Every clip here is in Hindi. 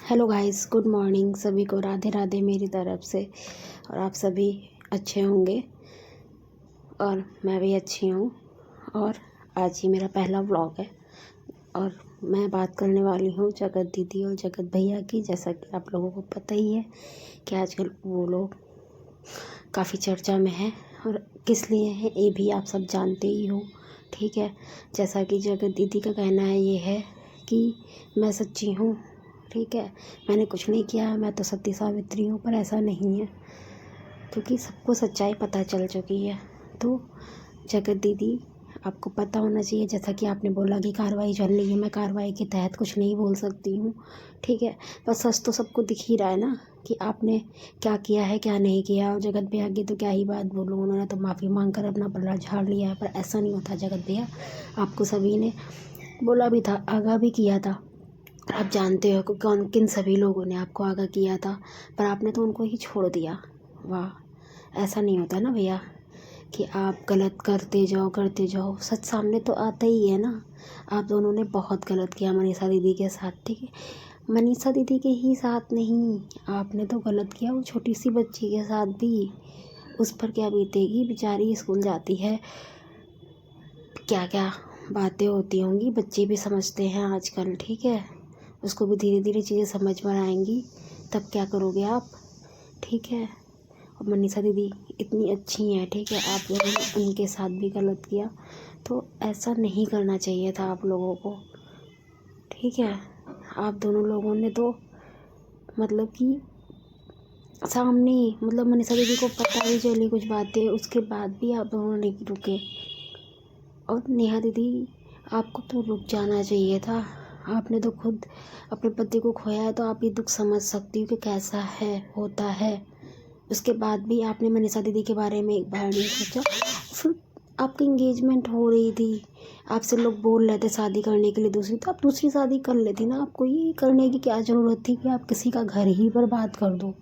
Hello guys, good morning. सभी को राधे राधे मेरी तरफ से। और आप सभी अच्छे होंगे और मैं भी अच्छी हूँ। और आज ही मेरा पहला व्लॉग है और मैं बात करने वाली हूँ जगत दीदी और जगत भैया की। जैसा कि आप लोगों को पता ही है कि आजकल वो लोग काफ़ी चर्चा में हैं और किस लिए हैं ये भी आप सब जानते ही हो। ठीक है, जैसा कि जगत दीदी का कहना है ये है कि मैं सच्ची हूँ। ठीक है, मैंने कुछ नहीं किया है, मैं तो सती सावित्री हूँ। पर ऐसा नहीं है, क्योंकि सबको सच्चाई पता चल चुकी है। तो जगत दीदी, आपको पता होना चाहिए, जैसा कि आपने बोला कि कार्रवाई चल रही है, मैं कार्रवाई के तहत कुछ नहीं बोल सकती हूँ। ठीक है, पर सच तो सबको दिख ही रहा है ना कि आपने क्या किया है क्या नहीं किया। और जगत भैया की तो क्या ही बात बोलूँ, उन्होंने तो माफ़ी मांग कर अपना पल्ला झाड़ लिया है। पर ऐसा नहीं होता जगत भैया, आपको सभी ने बोला भी था, आगाह भी किया था। आप जानते हो कि कौन किन सभी लोगों ने आपको आगाह किया था, पर आपने तो उनको ही छोड़ दिया। वाह, ऐसा नहीं होता ना भैया कि आप गलत करते जाओ। सच सामने तो आता ही है ना। आप दोनों ने बहुत गलत किया मनीषा दीदी के साथ। ठीक है, मनीषा दीदी के ही साथ नहीं, आपने तो गलत किया वो छोटी सी बच्ची के साथ भी। उस पर क्या बीतेगी, बेचारी स्कूल जाती है, क्या क्या बातें होती होंगी। बच्चे भी समझते हैं आजकल। ठीक है, उसको भी धीरे धीरे चीज़ें समझ में आएंगी, तब क्या करोगे आप। ठीक है, और मनीषा दीदी इतनी अच्छी हैं। ठीक है, आप लोगों ने उनके साथ भी गलत किया, तो ऐसा नहीं करना चाहिए था आप लोगों को। ठीक है, आप दोनों लोगों ने तो मतलब कि सामने, मतलब मनीषा दीदी को पता भी चली कुछ बातें, उसके बाद भी आप दोनों नहीं रुके। और नेहा दीदी, आपको तो रुक जाना चाहिए था। आपने तो खुद अपने पति को खोया है, तो आप ये दुख समझ सकती हो कि कैसा है, होता है। उसके बाद भी आपने मनीषा दीदी के बारे में एक बार नहीं सोचा। फिर आपकी इंगेजमेंट हो रही थी, आपसे लोग बोल रहे थे शादी करने के लिए दूसरी, तो आप दूसरी शादी कर लेती ना। आपको ये करने की क्या ज़रूरत थी कि आप किसी का घर ही बर्बाद कर दो।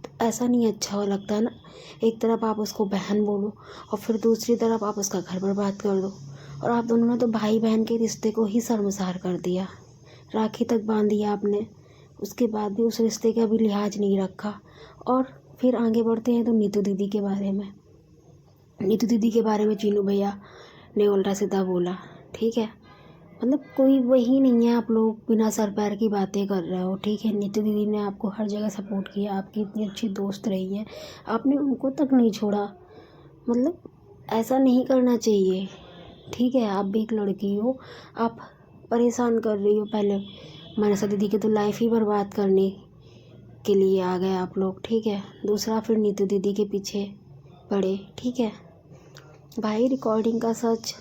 तो ऐसा नहीं अच्छा लगता है ना। एक तरफ आप उसको बहन बोलो और फिर दूसरी तरफ आप उसका घर बर्बाद कर दो। और आप दोनों ने तो भाई बहन के रिश्ते को ही शर्मसार कर दिया, राखी तक बांधी आपने। उसके बाद भी उस रिश्ते का भी लिहाज नहीं रखा। और फिर आगे बढ़ते हैं तो नीतू दीदी के बारे में। नीतू दीदी के बारे में चीनू भैया ने उल्टा सीधा बोला। ठीक है, मतलब कोई वही नहीं है, आप लोग बिना सर पैर की बातें कर रहे हो। ठीक है, नीतू दीदी ने आपको हर जगह सपोर्ट किया, आपकी इतनी अच्छी दोस्त रही है, आपने उनको तक नहीं छोड़ा। मतलब ऐसा नहीं करना चाहिए। ठीक है, आप भी एक लड़की हो, आप परेशान कर रही हो। पहले मनीषा दीदी की तो लाइफ ही बर्बाद करने के लिए आ गए आप लोग। ठीक है, दूसरा फिर नीतू दीदी के पीछे पड़े। ठीक है भाई, रिकॉर्डिंग का सच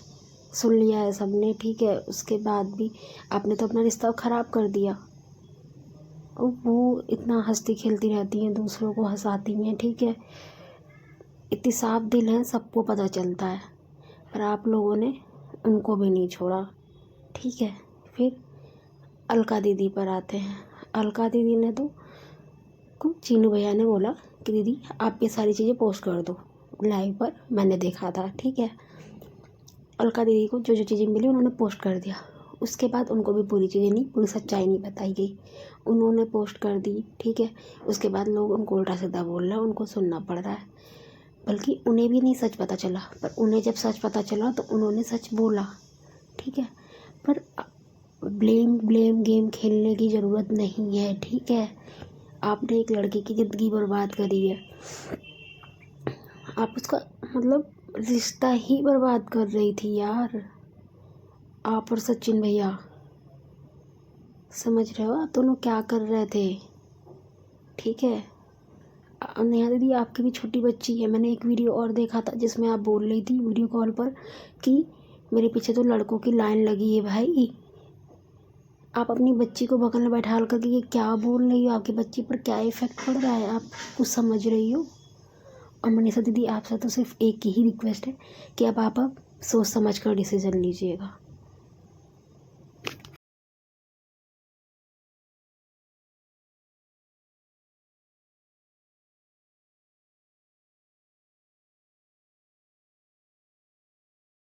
सुन लिया है सबने। ठीक है, उसके बाद भी आपने तो अपना रिश्ता ख़राब कर दिया। और वो इतना हंसती खेलती रहती हैं, दूसरों को हंसाती हैं। ठीक है, इतनी साफ दिल है, सबको पता चलता है। पर आप लोगों ने उनको भी नहीं छोड़ा। ठीक है, फिर अलका दीदी पर आते हैं। अलका दीदी ने तो को चीनू भैया ने बोला कि दीदी आप ये सारी चीज़ें पोस्ट कर दो, लाइव पर मैंने देखा था। ठीक है, अलका दीदी को जो जो चीज़ें मिली उन्होंने पोस्ट कर दिया। उसके बाद उनको भी पूरी चीज़ें नहीं, पूरी सच्चाई नहीं बताई गई, उन्होंने पोस्ट कर दी। ठीक है, उसके बाद लोग उनको उल्टा सीधा बोल रहे हैं, उनको सुनना पड़ रहा है। बल्कि उन्हें भी नहीं सच पता चला, पर उन्हें जब सच पता चला तो उन्होंने सच बोला। ठीक है, पर ब्लेम गेम खेलने की ज़रूरत नहीं है। ठीक है, आपने एक लड़की की ज़िंदगी बर्बाद करी है, आप उसका मतलब रिश्ता ही बर्बाद कर रही थी यार। आप और सचिन भैया, समझ रहे हो आप दोनों क्या कर रहे थे। ठीक है, नेहा दीदी आपकी भी छोटी बच्ची है। मैंने एक वीडियो और देखा था जिसमें आप बोल रही थी वीडियो कॉल पर कि मेरे पीछे तो लड़कों की लाइन लगी है। भाई, आप अपनी बच्ची को बगल में बैठा कर के ये क्या बोल रही हो, आपकी बच्ची पर क्या इफ़ेक्ट पड़ रहा है, आप कुछ समझ रही हो। और मनीषा दीदी, आपसे तो सिर्फ एक ही रिक्वेस्ट है कि अब आप सोच समझ कर डिसीज़न लीजिएगा।